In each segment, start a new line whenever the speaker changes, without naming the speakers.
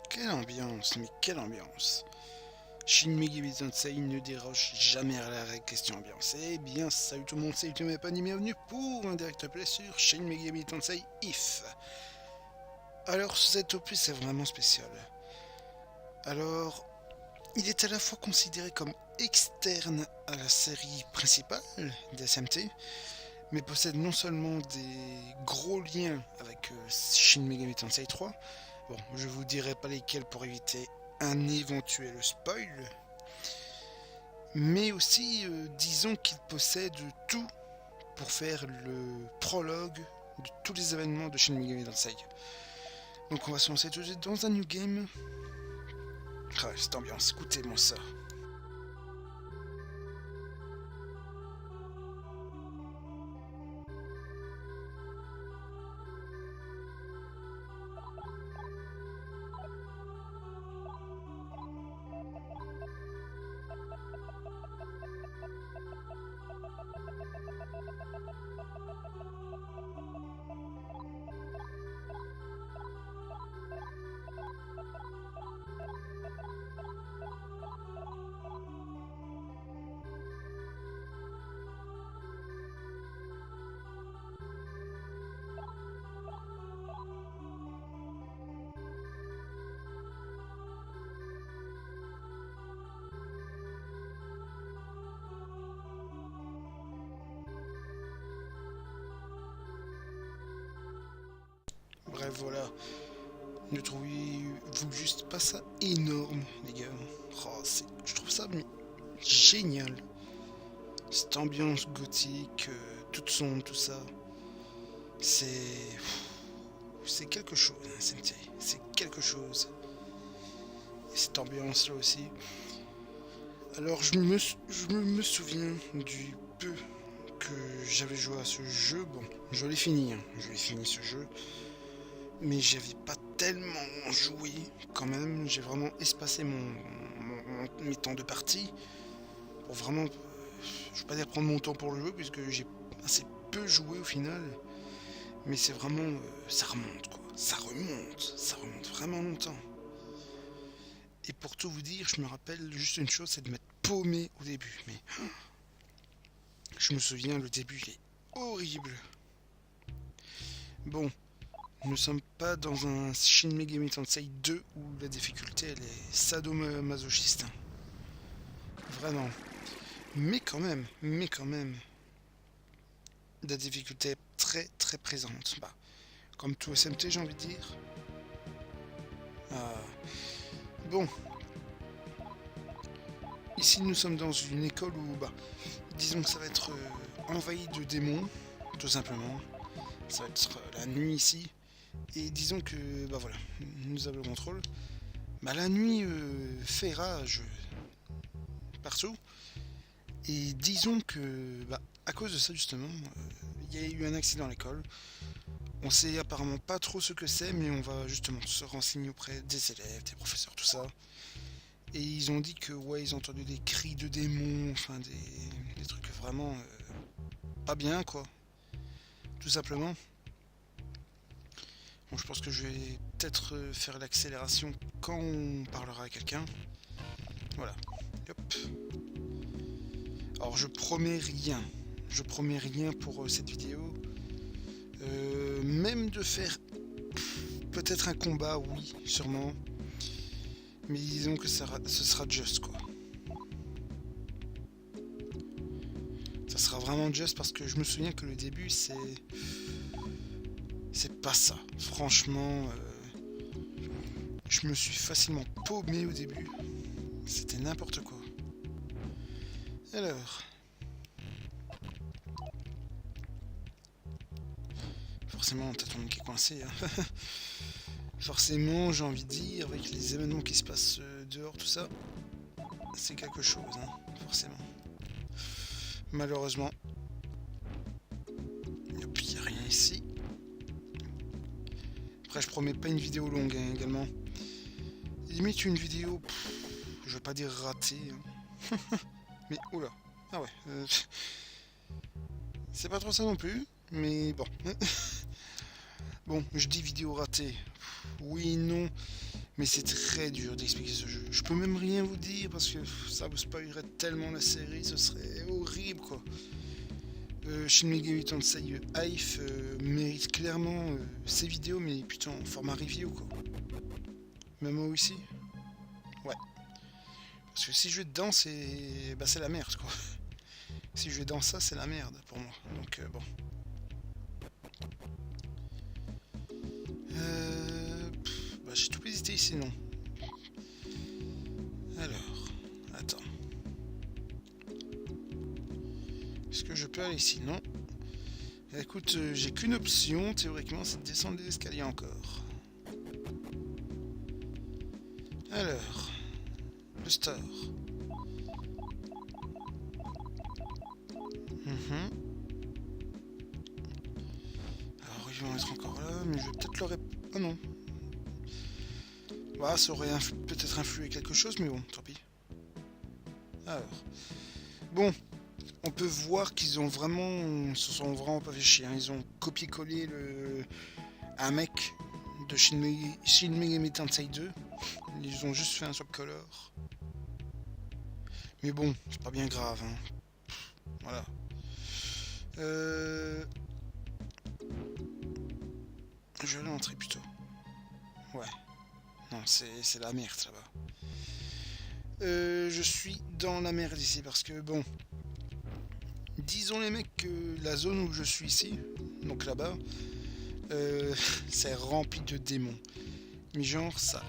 Quelle ambiance, mais quelle ambiance! Shin Megami Tensei ne déroge jamais à la règle question ambiance. Eh bien, salut tout le monde, c'est Ultimate Pony, bienvenue pour un direct play sur Shin Megami Tensei If. Alors, cet opus est vraiment spécial. Alors, il est à la fois considéré comme externe à la série principale d'SMT, mais possède non seulement des gros liens avec Shin Megami Tensei 3, bon, je vous dirai pas lesquels pour éviter un éventuel spoil, mais aussi disons qu'il possède tout pour faire le prologue de tous les événements de Shin Megami Tensei. Donc on va se lancer tout de suite dans un new game. Ah, cette ambiance, écoutez-moi ça. Bref, voilà. Ne trouvez-vous juste pas ça énorme, les gars? Oh, je trouve ça génial. Cette ambiance gothique, toute sombre, tout ça. C'est. C'est quelque chose, hein, c'est quelque chose. Et cette ambiance-là aussi. Alors, je me souviens du peu que j'avais joué à ce jeu. Bon, je l'ai fini, hein. Je l'ai fini ce jeu. Mais j'avais pas tellement joué quand même. J'ai vraiment espacé mes temps de partie pour vraiment, je vais pas dire prendre mon temps pour le jeu puisque j'ai assez peu joué au final. Mais c'est vraiment, ça remonte quoi. Ça remonte vraiment longtemps. Et pour tout vous dire, je me rappelle juste une chose, c'est de m'être paumé au début. Mais je me souviens, le début il est horrible. Bon. Nous ne sommes pas dans un Shin Megami Tensei 2 où la difficulté elle est sadomasochiste. Vraiment. Mais quand même, la difficulté est très très présente. Bah, comme tout SMT j'ai envie de dire. Ah. Bon. Ici nous sommes dans une école où, bah, disons que ça va être envahi de démons, tout simplement. Ça va être la nuit ici. Et disons que, bah voilà, nous avons le contrôle. Bah la nuit fait rage partout. Et disons que, bah, à cause de ça justement, il y a eu un accident à l'école. On sait apparemment pas trop ce que c'est, mais on va justement se renseigner auprès des élèves, des professeurs, tout ça. Et ils ont dit que, ouais, ils ont entendu des cris de démons, enfin des trucs vraiment pas bien, quoi. Tout simplement. Bon, je pense que je vais peut-être faire l'accélération quand on parlera à quelqu'un. Voilà. Hop. Alors je promets rien. Je promets rien pour cette vidéo. Même de faire peut-être un combat, oui, sûrement. Mais disons que ce sera just quoi. Ça sera vraiment just parce que je me souviens que le début c'est pas ça. Franchement, je me suis facilement paumé au début. C'était n'importe quoi. Alors. Forcément, t'as ton nez qui est coincé. Hein. Forcément, j'ai envie de dire, avec les événements qui se passent dehors, tout ça, c'est quelque chose, hein, forcément. Malheureusement. Et puis, il n'y a rien ici. Après, je promets pas une vidéo longue, hein, également. Limite une vidéo, je vais pas dire ratée. Hein. Mais, oula. Ah ouais. C'est pas trop ça non plus, mais bon. Bon, je dis vidéo ratée. Oui, non. Mais c'est très dur d'expliquer ce jeu. Je peux même rien vous dire parce que ça vous spoilerait tellement la série, ce serait horrible quoi. Shin Megami Tensei Hive mérite clairement ces vidéos, mais putain en format review quoi. Même moi aussi. Ouais. Parce que si je vais dedans, c'est la merde quoi. Si je vais dans ça, c'est la merde pour moi. Donc bon. J'ai tout hésité ici, non. Alors, attends. Est-ce que je peux aller ici? Non. Écoute, j'ai qu'une option, théoriquement, c'est de descendre les escaliers encore. Alors, le store. Alors, ils vont être encore là, mais je vais peut-être leur... Ah non. Bah, ça aurait peut-être influé quelque chose, mais bon, tant pis. Alors. Bon, on peut voir qu'ils se sont vraiment pas fait chier. Hein. Ils ont copié-collé un mec de Shin Megami Tensei 2. Ils ont juste fait un swap-color. Mais bon, c'est pas bien grave. Hein. Voilà. Je vais l'entrer plutôt. Ouais. Non, c'est la merde là-bas. Je suis dans la merde ici parce que bon. Disons les mecs que la zone où je suis ici, donc là-bas, c'est rempli de démons. Mais genre, ça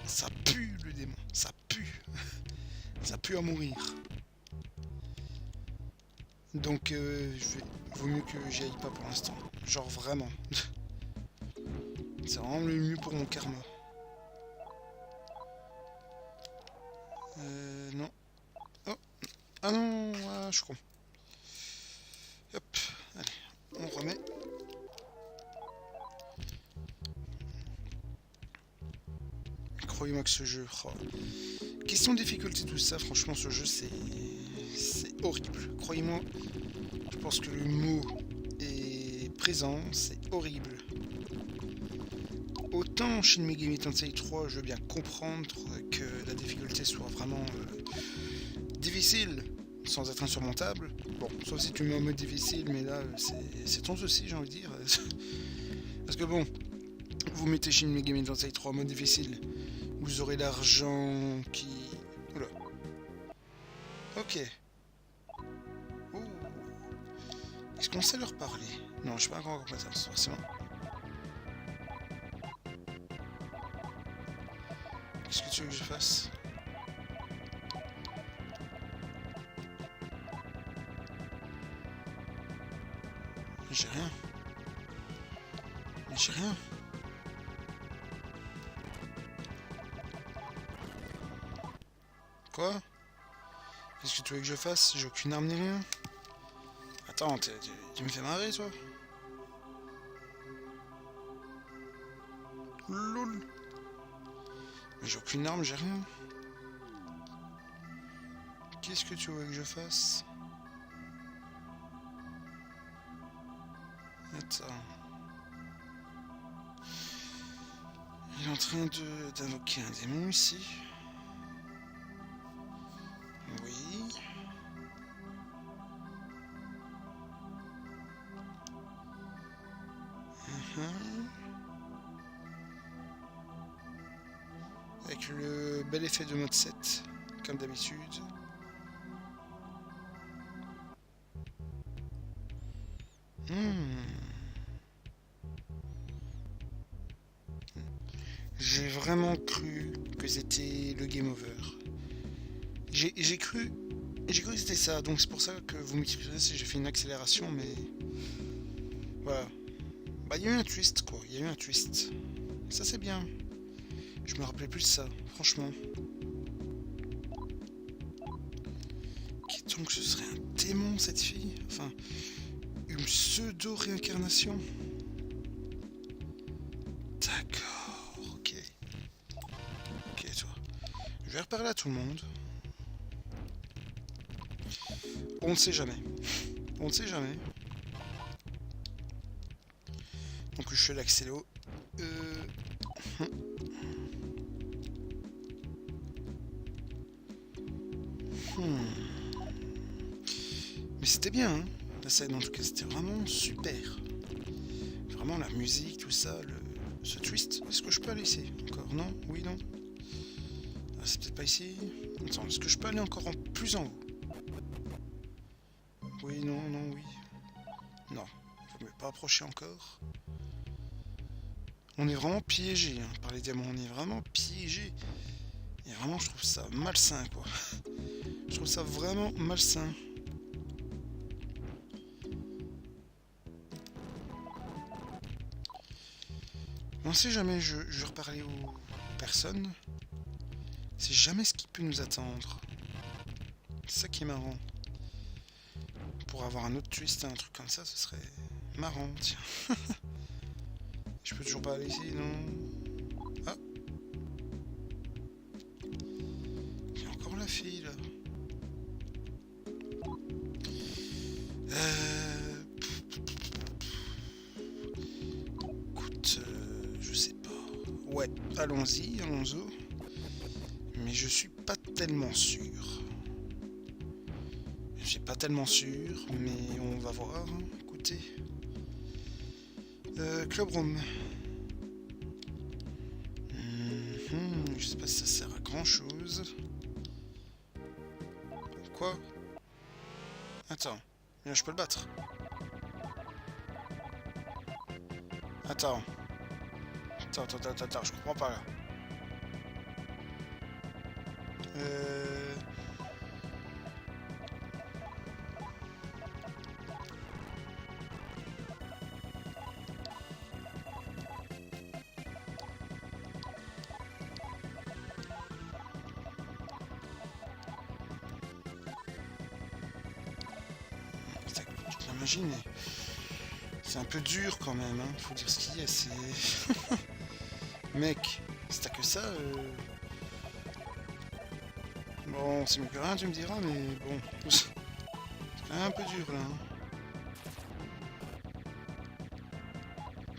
pue le démon. Ça pue. Ça pue à mourir. Donc, vaut mieux que j'y aille pas pour l'instant. Genre vraiment. C'est vraiment le mieux pour mon karma. Non. Oh. Ah non, ah, je suis con. Hop, allez, on remet. Croyez-moi que ce jeu... Oh. Question de difficulté, tout ça, franchement, ce jeu, c'est horrible. Croyez-moi, je pense que le mot est présent, c'est horrible. Autant Shin Megami Tensei 3, je veux bien comprendre que la difficulté soit vraiment difficile, sans être insurmontable. Bon, sauf si tu mets en mode difficile, mais là, c'est ton souci, j'ai envie de dire. Parce que bon, vous mettez Shin Megami Tensei 3 en mode difficile, vous aurez l'argent qui... Oula. Ok. Ouh. Est-ce qu'on sait leur parler? Non, je sais pas encore compétence, forcément. Qu'est-ce que tu veux que je fasse? J'ai rien. Mais j'ai rien. Quoi? Qu'est-ce que tu veux que je fasse? J'ai aucune arme ni rien. Attends, tu me fais marrer, toi? Lol. Mais j'ai aucune arme, j'ai rien. Qu'est-ce que tu veux que je fasse? Attends. Il est en train d'invoquer un démon ici. Oui. Avec le bel effet de mode 7, comme d'habitude. J'ai vraiment cru que c'était le game over. J'ai cru que c'était ça, donc c'est pour ça que vous m'excuserez si j'ai fait une accélération, mais voilà. Bah il y a eu un twist quoi, il y a eu un twist. Ça c'est bien. Je me rappelais plus de ça, franchement. Donc ce serait un démon cette fille, enfin une pseudo-réincarnation. D'accord, ok. Ok toi. Je vais reparler à tout le monde. On ne sait jamais. On ne sait jamais. Donc je fais l'accéléro. Mais c'était bien, hein. La scène en tout cas c'était vraiment super. Vraiment la musique, tout ça, ce twist. Est-ce que je peux aller ici encore? Non? Oui, non? Ah, c'est peut-être pas ici. Attends, est-ce que je peux aller encore plus en haut? Oui, non, non, oui. Non, faut me pas approcher encore. On est vraiment piégé hein, par les diamants, on est vraiment piégé. Et vraiment je trouve ça malsain quoi. Je trouve ça vraiment malsain. On sait jamais, je vais reparler aux personnes. C'est jamais ce qui peut nous attendre. C'est ça qui est marrant. Pour avoir un autre twist, un truc comme ça, ce serait marrant, tiens. Je peux toujours pas aller ici, non? Ah! Il y a encore la fille, là. Écoute, je sais pas. Ouais, allons-y, allons-y. Mais je suis pas tellement sûr. Je suis pas tellement sûr, mais on va voir. Écoutez. Clubroom. Je sais pas si ça sert à grand chose. Quoi? Attends, mais je peux le battre. Attends. Attends, je comprends pas là. T'imagines, c'est un peu dur quand même, hein. Faut dire ce qu'il y a, c'est... Mec, si t'as que ça... Bon, c'est mieux que rien, tu me diras, mais bon... C'est quand même un peu dur, là. Hein.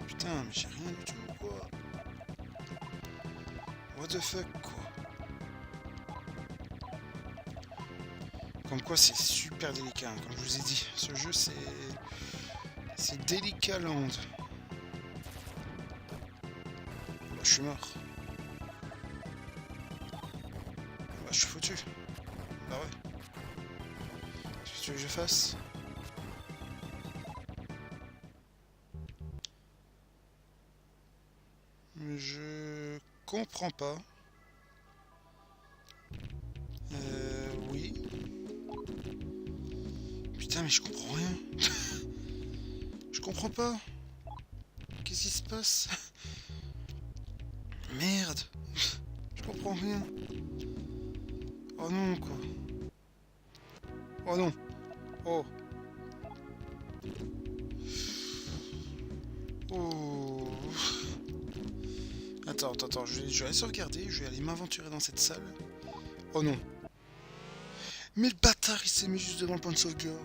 Putain, mais j'ai rien du tout, quoi. What the fuck, quoi. Comme quoi, c'est super délicat, hein, comme je vous ai dit. Ce jeu, c'est délicat land. Bah, je suis mort. Bah, je suis foutu. Bah ouais. Qu'est-ce que tu veux que je fasse? Je comprends pas. Oui. Putain, mais je comprends rien. Je comprends pas. Qu'est-ce qui se passe? Merde. Je comprends rien. Oh non, quoi. Oh non. Oh. Oh. Attends, je vais aller sauvegarder, je vais aller m'aventurer dans cette salle. Oh non. Mais le bâtard, il s'est mis juste devant le point de sauvegarde.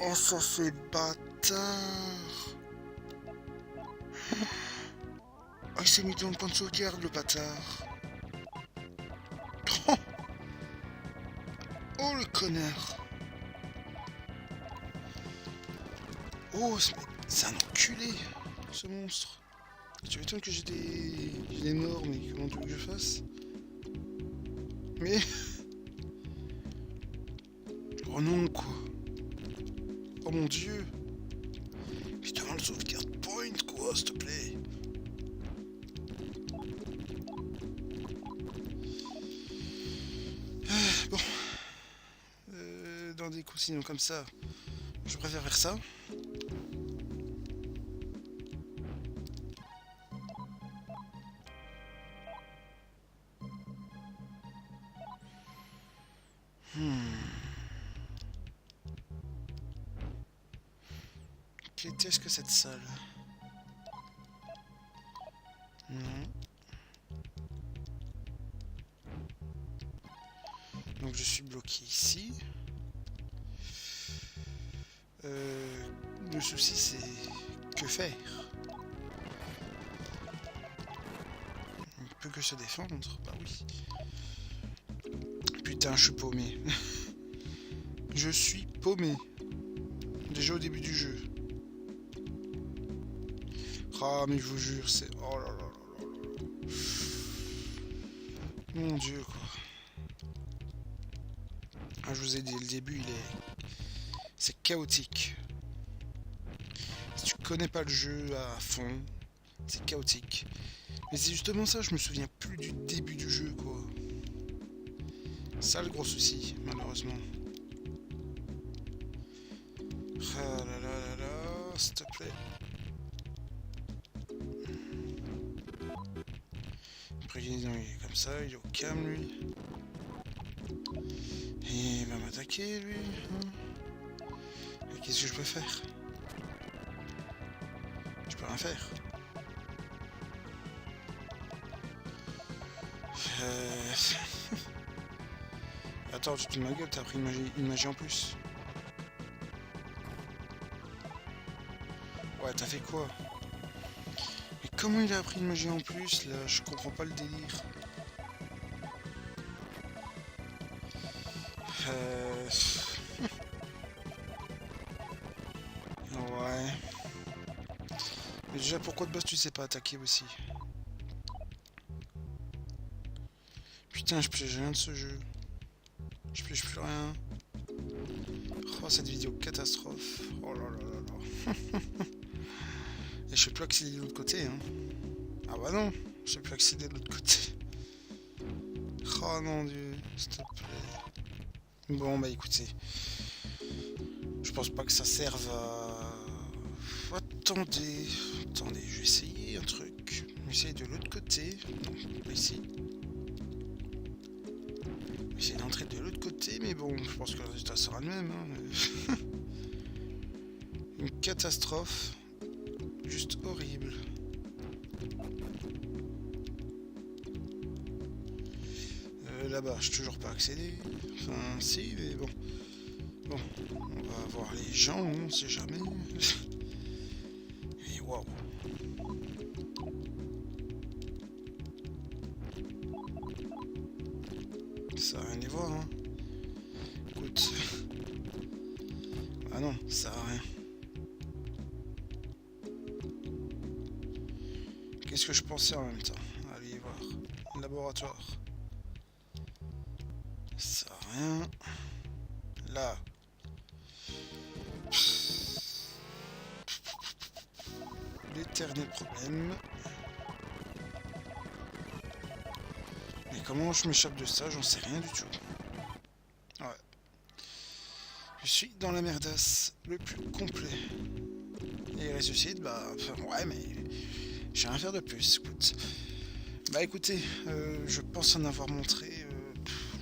Oh, ça fait bâtard. Ah, il s'est mis dans le point de sauvegarde, le bâtard. Oh, le connard. Oh, c'est un enculé, ce monstre. Tu m'étonnes que j'ai des morts, mais comment tu veux que je fasse? Mais... Oh non, quoi. Oh mon dieu. Putain, le sauvegarde point, quoi, s'il te plaît. Bon. Dans des coussins comme ça, je préfère faire ça. Qu'était-ce que cette salle? Non. Donc je suis bloqué ici. Le souci c'est que faire? On ne peut que se défendre, bah oui. Putain, je suis paumé. Je suis paumé. Déjà au début du jeu. Ah mais je vous jure, c'est... Oh là là là là là. Mon dieu quoi. Ah, je vous ai dit, le début il est... C'est chaotique. Si tu connais pas le jeu à fond, c'est chaotique. Mais c'est justement ça, je me souviens plus du début du jeu quoi. Ça le gros souci, malheureusement. Ah là là là là, s'il te plaît. Après il est comme ça, il est au calme lui. Et il va m'attaquer lui. Et qu'est-ce que je peux faire? Je peux rien faire. Attends, tu te fous de ma gueule, t'as pris une magie en plus. Ouais, t'as fait quoi? Mais comment il a appris une magie en plus là? Je comprends pas le délire. Ouais. Mais déjà, pourquoi de base tu sais pas attaquer aussi? Putain, je pige rien de ce jeu. Je pige plus rien. Oh, cette vidéo catastrophe. Oh là là là là. Et je sais plus accéder de l'autre côté. Hein. Ah bah non, je sais plus accéder de l'autre côté. Oh non Dieu, s'il te plaît. Bon bah écoutez. Je pense pas que ça serve à... Attendez, je vais essayer un truc. Je vais essayer de l'autre côté. Non, pas ici. Je vais essayer d'entrer de l'autre côté, mais bon, je pense que le résultat sera le même. Hein. Une catastrophe. Juste horrible. Là-bas, je suis toujours pas accédé. Enfin, si, mais bon. Bon, on va voir les gens, on sait jamais. Et waouh. Ça a rien à voir, hein. Écoute. Ah non, ça a rien. Qu'est-ce que je pensais en même temps? Allez voir. Laboratoire. Ça a rien. Là. L'éternel problème. Mais comment je m'échappe de ça? J'en sais rien du tout. Ouais. Je suis dans la merdasse le plus complet. Et ressuscite, bah... Enfin, ouais, mais... J'ai rien à faire de plus, écoute. Bah écoutez, je pense en avoir montré...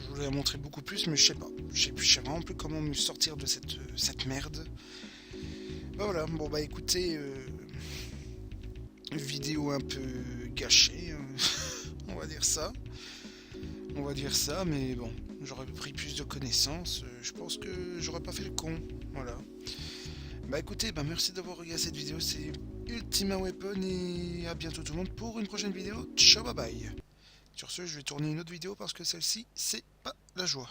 je voulais en montrer beaucoup plus, mais je sais pas. Je sais vraiment plus comment me sortir de cette merde. Bah voilà, bon bah écoutez... vidéo un peu gâchée, on va dire ça. On va dire ça, mais bon, j'aurais pris plus de connaissances. Je pense que j'aurais pas fait le con. Voilà. Bah écoutez, bah merci d'avoir regardé cette vidéo. Ultima Weapon et à bientôt tout le monde pour une prochaine vidéo. Ciao, bye bye. Sur ce, je vais tourner une autre vidéo parce que celle-ci, c'est pas la joie.